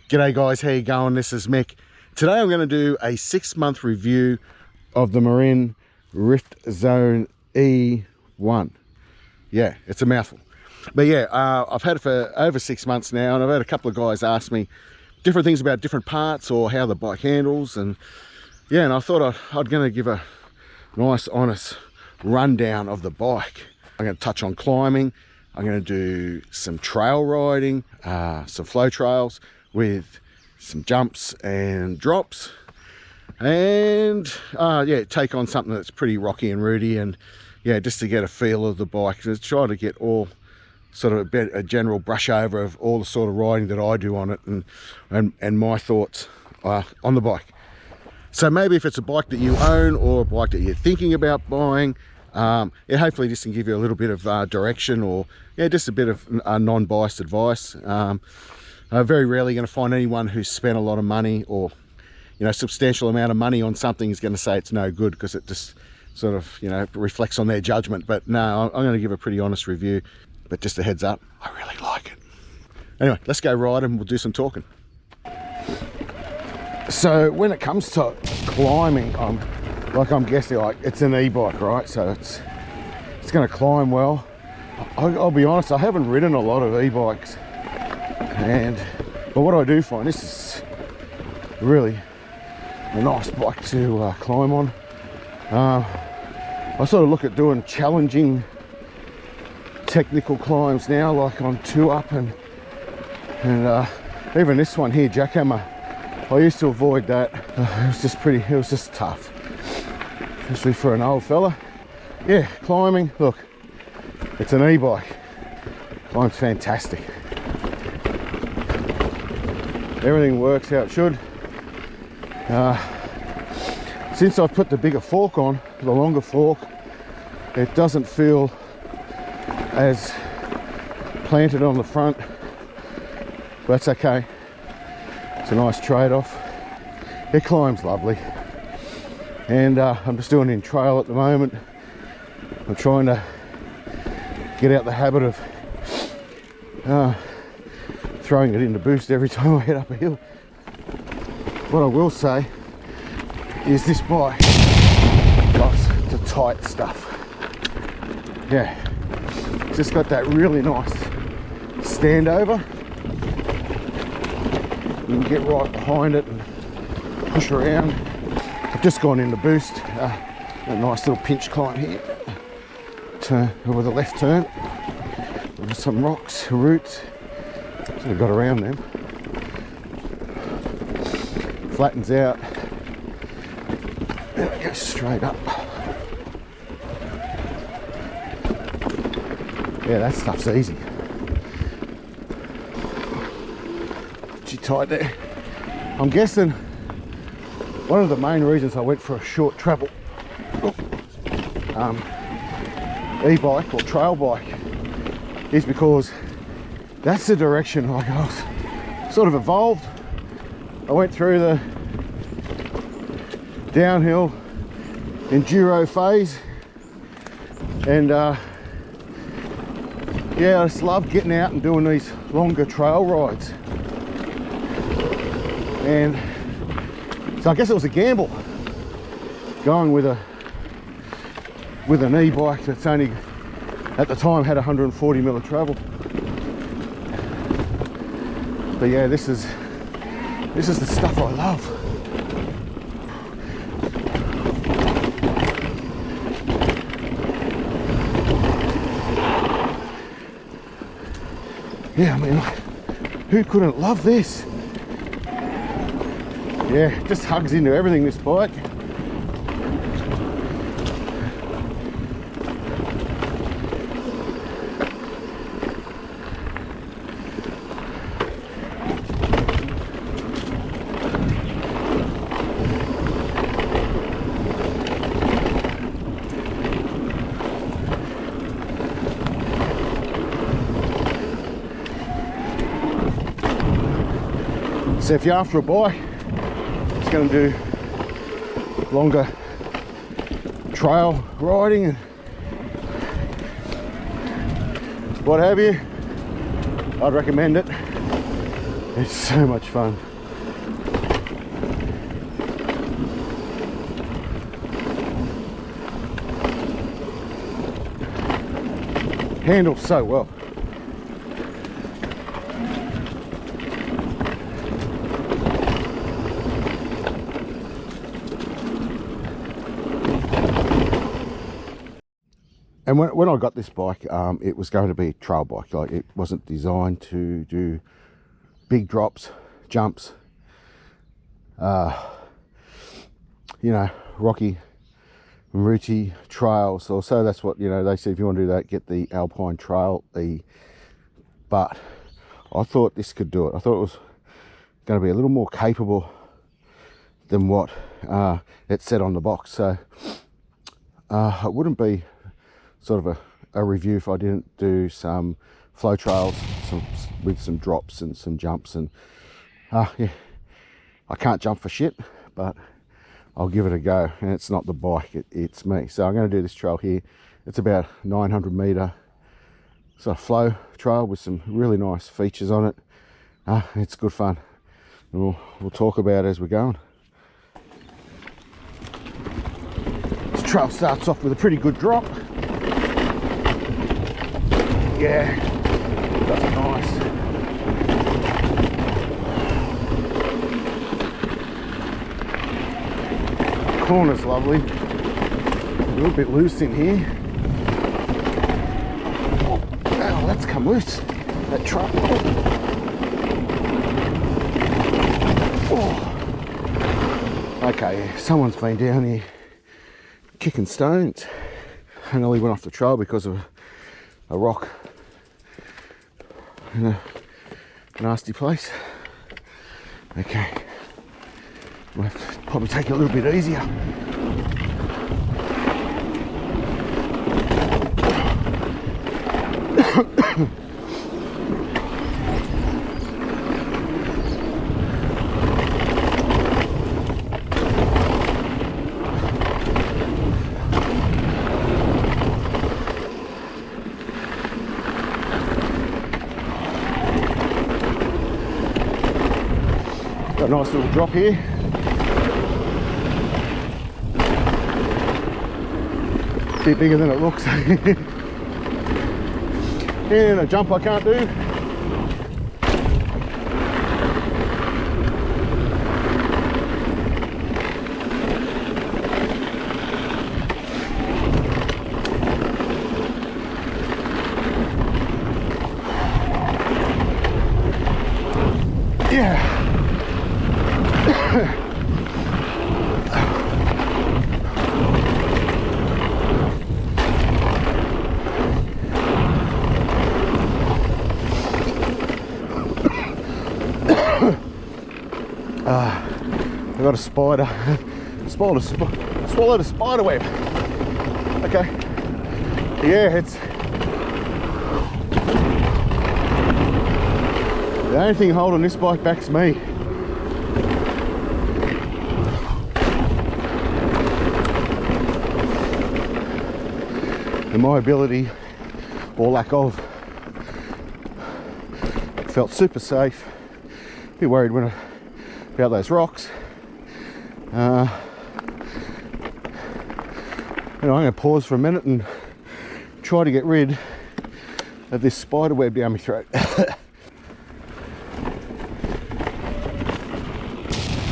G'day guys, how you going? This is Mick. Today I'm going to do a 6-month review of the Marin Rift Zone E1. Yeah, it's a mouthful. But yeah, I've had it for over 6 months now, and I've had a couple of guys ask me different things about different parts or how the bike handles, and yeah, and I thought I'd going to give a nice honest rundown of the bike. I'm going to touch on climbing. I'm going to do some trail riding, some flow trails with some jumps and drops, and yeah, take on something that's pretty rocky and rooty, and yeah, just to get a feel of the bike, to try to get all sort of a general brush over of all the sort of riding that I do on it, and my thoughts on the bike. So maybe if it's a bike that you own or a bike that you're thinking about buying, yeah, hopefully this can give you a little bit of direction, or yeah, just a bit of non-biased advice. Very rarely going to find anyone who's spent a lot of money, or you know, substantial amount of money on something, is going to say it's no good, because it just sort of, you know, reflects on their judgment. But no, I'm going to give a pretty honest review. But just a heads up, I really like it. Anyway, let's go ride and we'll do some talking. So when it comes to climbing, I'm guessing like it's an e-bike, right? So it's going to climb well. I'll be honest, I haven't ridden a lot of e-bikes, but what I do find, this is really a nice bike to climb on. I sort of look at doing challenging technical climbs now, like on 2-Up and even this one here, Jackhammer. I used to avoid that. It was just tough, especially for an old fella. Yeah, climbing, look, it's an e-bike, climbs fantastic. Everything works how it should. Since I've put the bigger fork on, the longer fork, it doesn't feel as planted on the front, but that's okay. It's a nice trade-off. It climbs lovely, and I'm just doing it in trail at the moment. I'm trying to get out the habit of throwing it into boost every time I head up a hill. What I will say is this bike loves the tight stuff. Yeah, it's just got that really nice standover. You can get right behind it and push around. I've just gone into boost, a nice little pinch climb here, turn with a left turn. There's some rocks, roots, sort of got around them. Flattens out, and it goes straight up. Yeah, that stuff's easy. Pretty tight there. I'm guessing one of the main reasons I went for a short travel e-bike or trail bike is because that's the direction I was sort of evolved. I went through the downhill enduro phase, and yeah, I just love getting out and doing these longer trail rides. And so I guess it was a gamble going with an e-bike that's only at the time had 140 mil of travel. But yeah, this is the stuff I love. Yeah, I mean, who couldn't love this? Yeah, it just hugs into everything, this bike. So if you're after a bike, it's going to do longer trail riding and what have you, I'd recommend it. It's so much fun. Handles so well. And when I got this bike, it was going to be a trail bike. Like, it wasn't designed to do big drops, jumps, you know, rocky, rooty trails. Or so that's what, you know, they said, if you want to do that, get the Alpine Trail E. But I thought this could do it. I thought it was going to be a little more capable than what it said on the box. So it wouldn't be sort of a review if I didn't do some flow trails with some drops and some jumps. And yeah, I can't jump for shit, but I'll give it a go. And it's not the bike, it's me. So I'm going to do this trail here. It's about 900 meter sort of flow trail with some really nice features on it. It's good fun, and we'll talk about it as we're going. This trail starts off with a pretty good drop. Yeah, that's nice. Corner's lovely. A little bit loose in here. Oh, that's come loose. That truck. Oh. Okay, someone's been down here kicking stones. I nearly went off the trail because of a rock in a nasty place. Okay, we'll have to probably take it a little bit easier. Got a nice little drop here. A bit bigger than it looks. And a jump I can't do. Yeah. I got a spider. Swallowed a spider web. Okay. Yeah, it's the only thing holding this bike back's me. And my ability, or lack of. Felt super safe. A bit worried about those rocks. I'm going to pause for a minute and try to get rid of this spider web down my throat.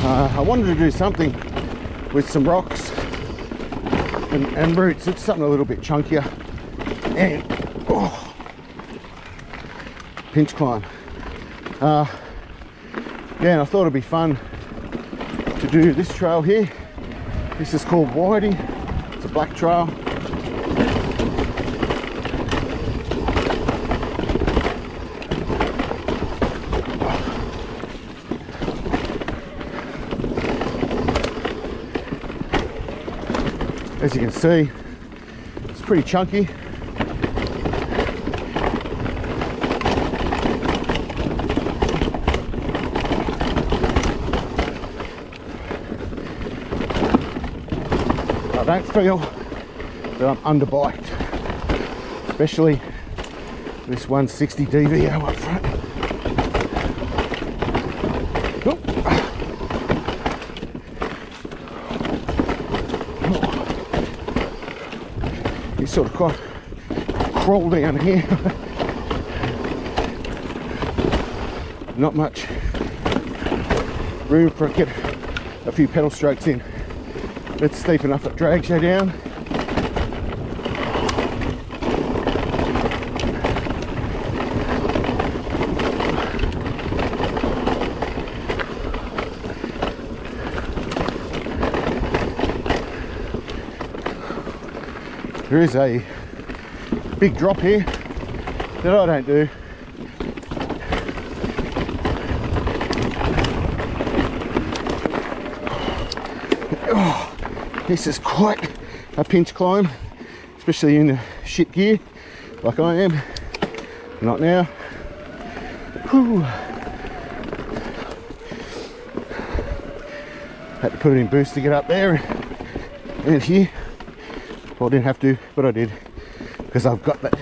I wanted to do something with some rocks and roots. It's something a little bit chunkier and pinch climb. Yeah, and I thought it'd be fun to do this trail here. This is called Whitey. It's a black trail. As you can see, it's pretty chunky. I don't feel that I'm underbiked, especially this 160 DVO up front. sort of quite crawl down here. Not much room for get a few pedal strokes in. It's steep enough it drags you down. There is a big drop here that I don't do. Oh, this is quite a pinch climb, especially in the shit gear like I am. Not now. Whew. Had to put it in boost to get up there and here. Well, I didn't have to, but I did because I've got that.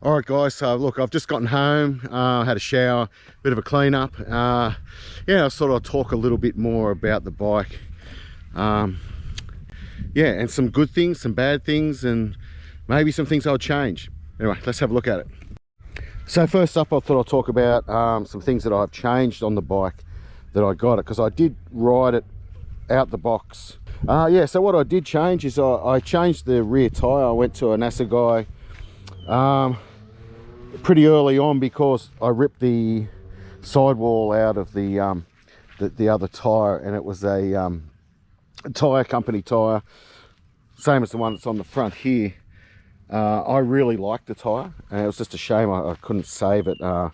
All right, guys, so look, I've just gotten home, had a shower, bit of a clean up. Yeah, I thought I'd talk a little bit more about the bike. Yeah, and some good things, some bad things, and maybe some things I'll change. Anyway, let's have a look at it. So first up, I thought I'd talk about some things that I've changed on the bike that I got it, because I did ride it out the box. Yeah, so what I did change is I changed the rear tire. I went to an Assegai pretty early on because I ripped the sidewall out of the other tire, and it was a tire company tire, same as the one that's on the front here. I really liked the tire, and it was just a shame I couldn't save it. But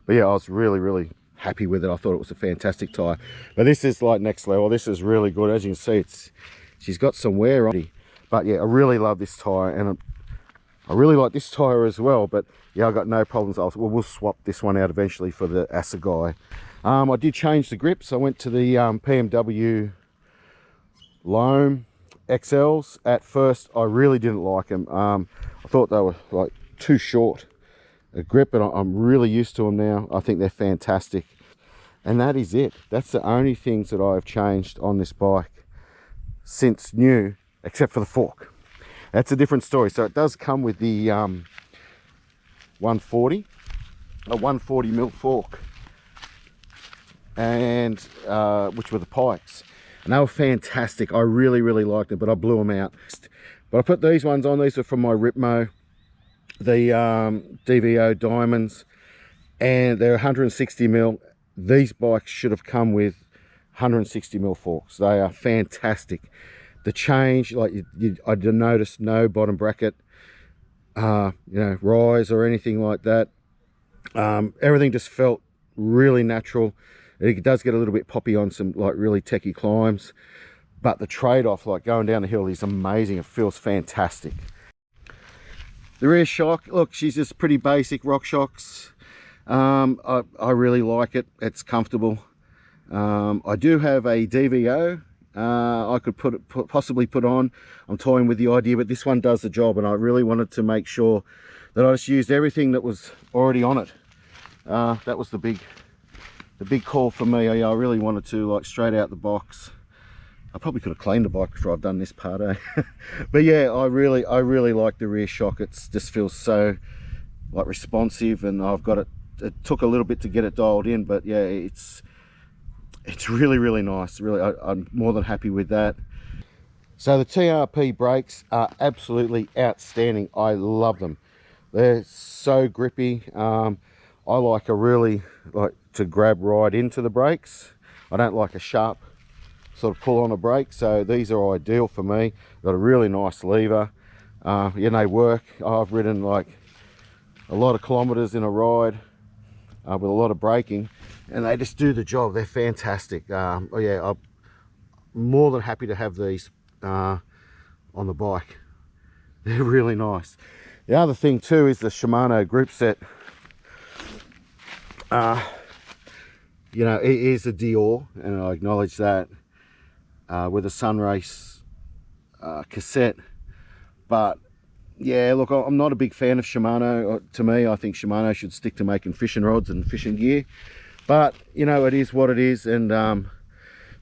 yeah, I was really happy with it. I thought it was a fantastic tire, but this is like next level. This is really good. As you can see, she's got some wear on it, but yeah, I really love this tire, and I really like this tire as well. But yeah, I got no problems. We'll swap this one out eventually for the Assegai. I did change the grips. I went to the PMW Loam XLs. At first I really didn't like them. I thought they were like too short a grip, but I'm really used to them now. I think they're fantastic, and that is it. That's the only things that I've changed on this bike since new, except for the fork. That's a different story. So it does come with the 140 mil fork, and which were the Pikes, and they were fantastic. I really liked them, but I blew them out. But I put these ones on. These are from my Ripmo, the DVO Diamonds, and they're 160 mil. These bikes should have come with 160 mil forks. They are fantastic. The change, like I didn't notice no bottom bracket, you know, rise or anything like that. Everything just felt really natural. It does get a little bit poppy on some like really techie climbs, but the trade-off, like going down the hill, is amazing. It feels fantastic. The rear shock, look, she's just pretty basic rock shocks. I really like it. It's comfortable. I do have a DVO I could possibly put on. I'm toying with the idea, but this one does the job, and I really wanted to make sure that I just used everything that was already on it. That was the big call for me. I really wanted to, like, straight out the box. I probably could have cleaned the bike before I've done this part, eh? But yeah, I really like the rear shock. It just feels so like responsive, and I've got it. It took a little bit to get it dialed in, but yeah, it's really nice. Really, I'm more than happy with that. So the TRP brakes are absolutely outstanding. I love them. They're so grippy. I like to grab right into the brakes. I don't like a sharp sort of pull on a brake, so these are ideal for me. Got a really nice lever. Yeah, they work. I've ridden like a lot of kilometers in a ride with a lot of braking, and they just do the job. They're fantastic. Oh yeah, I'm more than happy to have these on the bike. They're really nice. The other thing too is the Shimano grip set. You know, it is a Dior, and I acknowledge that, with a Sunrace cassette. But yeah, look, I'm not a big fan of Shimano. To me, I think Shimano should stick to making fishing rods and fishing gear. But you know, it is what it is, and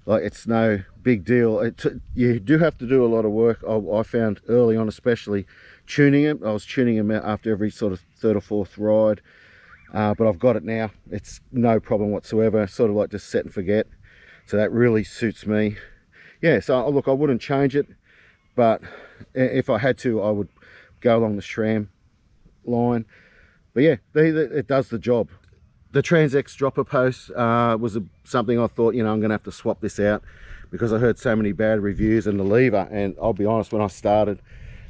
Like, it's no big deal. You do have to do a lot of work. I found early on, especially tuning it. I was tuning them out after every sort of third or fourth ride, but I've got it now. It's no problem whatsoever. Sort of like just set and forget. So that really suits me. Yeah, so look, I wouldn't change it, but if I had to, I would go along the SRAM line. But yeah, it does the job. The Trans-X dropper post was something I thought, you know, I'm going to have to swap this out because I heard so many bad reviews. And the lever, and I'll be honest, when I started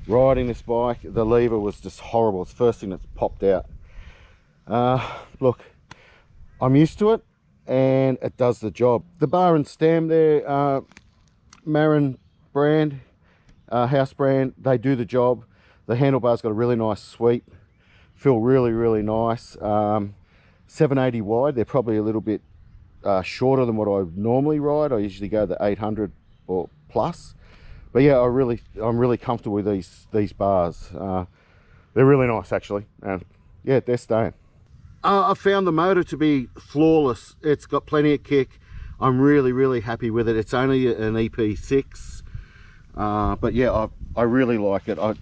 riding this bike, the lever was just horrible. It's the first thing that's popped out. Look, I'm used to it and it does the job. The bar and stem there, Marin brand, house brand, they do the job. The handlebar's got a really nice sweep, feel really nice. 780 wide, they're probably a little bit shorter than what I normally ride. I usually go the 800 or plus, but yeah, I'm really comfortable with these bars. They're really nice actually, and yeah, they're staying. I found the motor to be flawless. It's got plenty of kick. I'm really happy with it. It's only an EP6, but yeah, I really like it. I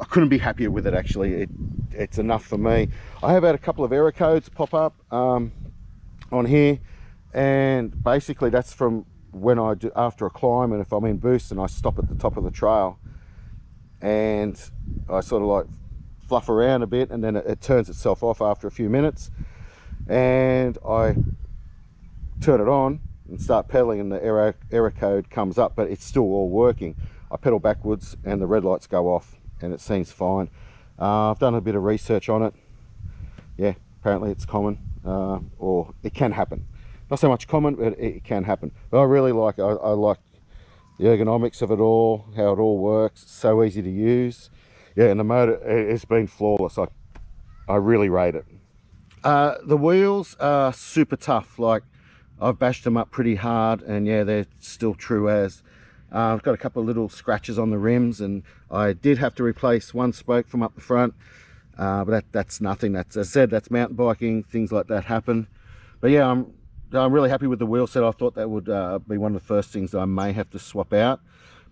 couldn't be happier with it actually. It's enough for me. I have had a couple of error codes pop up on here, and basically that's from when I do after a climb, and if I'm in boost and I stop at the top of the trail and I sort of like fluff around a bit, and then it turns itself off after a few minutes, and I turn it on and start pedaling and the error code comes up, but it's still all working. I pedal backwards and the red lights go off and it seems fine. I've done a bit of research on it. Yeah, apparently it's common, or it can happen. Not so much common, but it can happen. But I really like it. I like the ergonomics of it all, how it all works. It's so easy to use. Yeah, and the motor, it's been flawless. I really rate it. The wheels are super tough. Like, I've bashed them up pretty hard, and yeah, they're still true as. I've got a couple of little scratches on the rims, and I did have to replace one spoke from up the front, but that's nothing. That's, as I said, that's mountain biking. Things like that happen. But yeah, I'm really happy with the wheel set. I thought that would be one of the first things that I may have to swap out,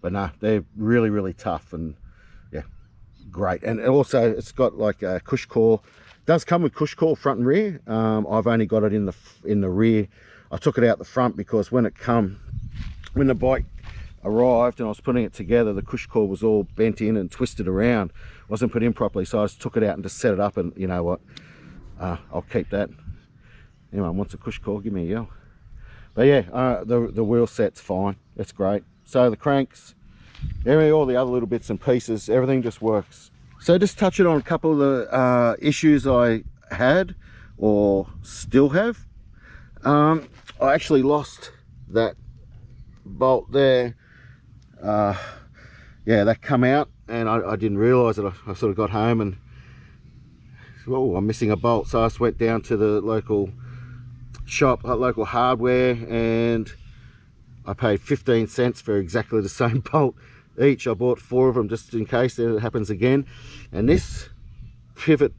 but no, they're really tough, and yeah, great. And also it's got like a cush core. It does come with cush core front and rear. I've only got it in the rear. I took it out the front because when the bike arrived and I was putting it together, the cush core was all bent in and twisted around, wasn't put in properly, so I just took it out and just set it up, and you know what, I'll keep that. Anyone wants a cush core, give me a yell. But yeah, the wheel set's fine, it's great. So the cranks, all the other little bits and pieces, everything just works. So just touching on a couple of the issues I had or still have. I actually lost that bolt there. Yeah, that come out, and I didn't realize it. I sort of got home and, oh, I'm missing a bolt. So I just went down to the local shop, local hardware, and I paid 15 cents for exactly the same bolt each. I bought 4 of them just in case it happens again. And this pivot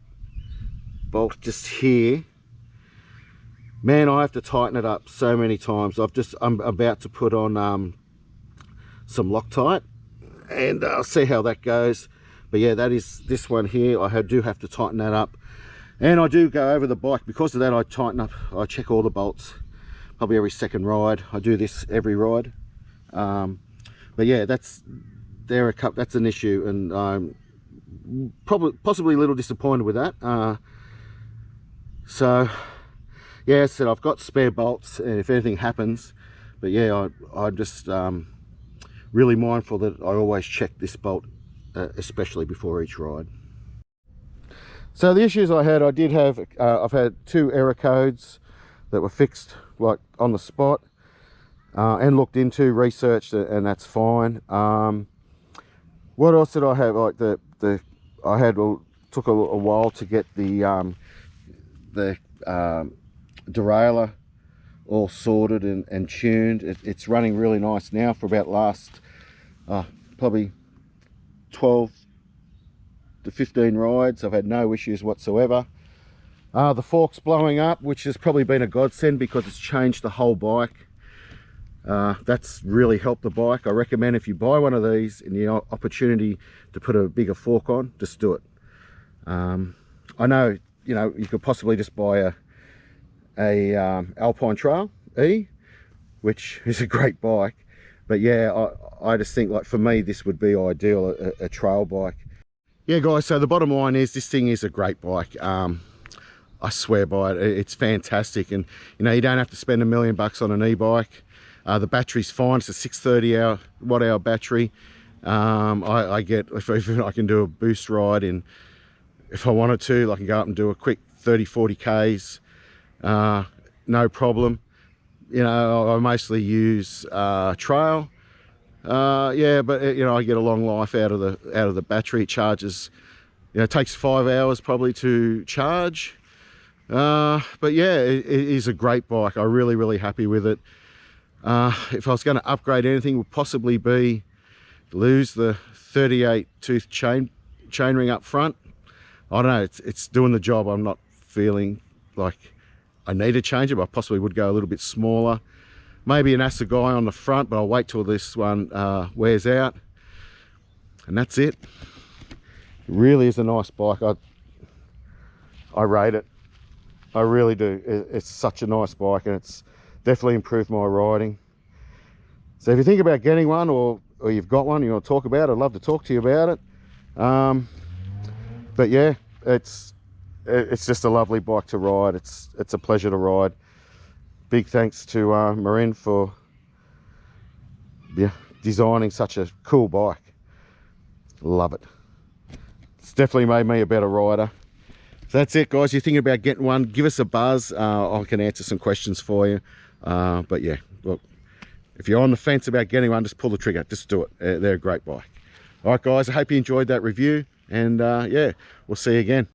bolt just here, man, I have to tighten it up so many times. I'm about to put on some Loctite, and I'll see how that goes. But yeah, that is this one here. I do have to tighten that up, and I do go over the bike. Because of that, I tighten up, I check all the bolts probably every second ride. I do this every ride. But yeah, that's an issue, and I'm possibly a little disappointed with that. So yeah, as I said, I've got spare bolts, and if anything happens, but yeah, I'm just really mindful that I always check this bolt, especially before each ride. So the issues I did have, I've had 2 error codes that were fixed like on the spot, and looked into, researched it, and that's fine. What else did I have? Like took a while to get the derailleur all sorted and tuned. It's running really nice now for about last probably 12 to 15 rides. I've had no issues whatsoever. The fork's blowing up, which has probably been a godsend because it's changed the whole bike. That's really helped the bike. I recommend if you buy one of these and the opportunity to put a bigger fork on, just do it. I know, you know, you could possibly just buy a Alpine Trail E, which is a great bike, but yeah, I just think, like, for me this would be ideal, a trail bike. Yeah guys, so the bottom line is this thing is a great bike. I swear by it, it's fantastic. And you know, you don't have to spend $1 million on an e-bike. The battery's fine. It's a 630 watt-hour battery. I get, if I can do a boost ride in, if I wanted to, I can go up and do a quick 30-40 Ks, no problem. You know, I mostly use trail. Yeah, but you know, I get a long life out of the battery. It charges, you know, it takes 5 hours probably to charge. But yeah, it is a great bike. I'm really happy with it. If I was going to upgrade anything, would possibly be lose the 38 tooth chain ring up front. I don't know, it's doing the job. I'm not feeling like I need to change it, but I possibly would go a little bit smaller. Maybe an Assegai on the front, but I'll wait till this one wears out. And that's it. It really is a nice bike. I rate it. I really do. It's such a nice bike, and it's definitely improved my riding. So if you think about getting one, or you've got one you want to talk about, I'd love to talk to you about it. But yeah, it's just a lovely bike to ride. It's a pleasure to ride. Big thanks to Marin for designing such a cool bike. Love it. It's definitely made me a better rider. So that's it guys, you're thinking about getting one, give us a buzz. I can answer some questions for you. But yeah, look, if you're on the fence about getting one, just pull the trigger, just do it. They're a great bike. All right guys, I hope you enjoyed that review, and yeah, we'll see you again.